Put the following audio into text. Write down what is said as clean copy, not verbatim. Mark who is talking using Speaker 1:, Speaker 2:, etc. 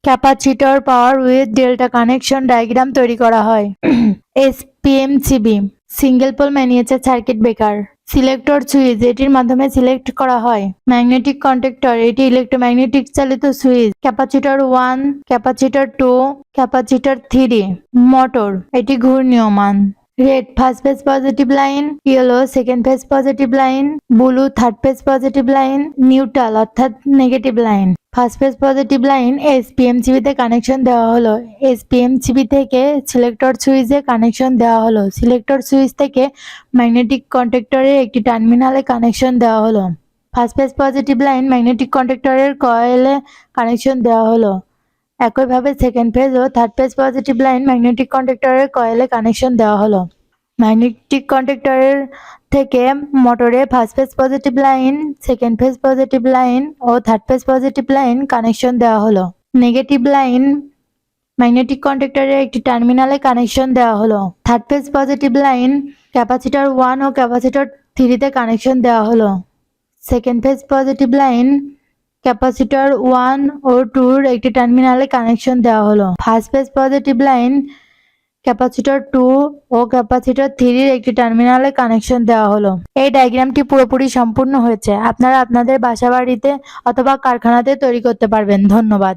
Speaker 1: Capacitor power with delta connection diagram তৈরি করা হয়। SPMCB single pole miniature circuit breaker. Selector switch এটির মাধ্যমে সিলেক্ট করা হয়। ম্যাগনেটিক কন্ডাক্টর এটি ইলেকট্রোম্যাগনেটিক চালিত switch. Capacitor 1, capacitor 2, capacitor 3। Motor এটি ঘূর্ণীয়মান। Red first phase positive line, yellow second phase positive line, blue third phase positive line, neutral অর্থাৎ negative line. First phase positive line SPMCB তে connection দেওয়া হলো। এসপিএমসিবি থেকে selector সুইচে connection দেওয়া হলো। Selector switch থেকে ম্যাগনেটিক কন্ডাক্টরের একটি টার্মিনালে কানেকশন দেওয়া হলো। First phase positive line magnetic কন্ডাক্টরের কয়েলে কানেকশন দেওয়া হলো। একইভাবে সেকেন্ড ফেজ ও third phase positive line magnetic কন্ডাক্টরের কয়েলে কানেকশন দেওয়া হলো। ম্যাগনেটিক কন্ডাক্টরের থেকে মোটরে first phase positive line, second phase positive line ও third phase positive line connection দেওয়া হলো। নেগেটিভ লাইন ম্যাগনেটিক কন্ডাক্টরের একটি টার্মিনালে কানেকশন দেওয়া হলো। Third phase positive line capacitor 1 ও ক্যাপাসিটর 3 তে কানেকশন দেওয়া হলো। Second phase positive line capacitor 1 ও 2 এর একটি টার্মিনালে কানেকশন দেওয়া হলো। First phase positive line capacitor 2 ও ক্যাপাসিটর 3 এর একটি টার্মিনালে কানেকশন দেওয়া হলো। এই ডায়াগ্রামটি পুরোপুরি সম্পূর্ণ হয়েছে। আপনারা আপনাদের বাসাবাড়িতে অথবা কারখানাতে তৈরি করতে পারবেন। ধন্যবাদ।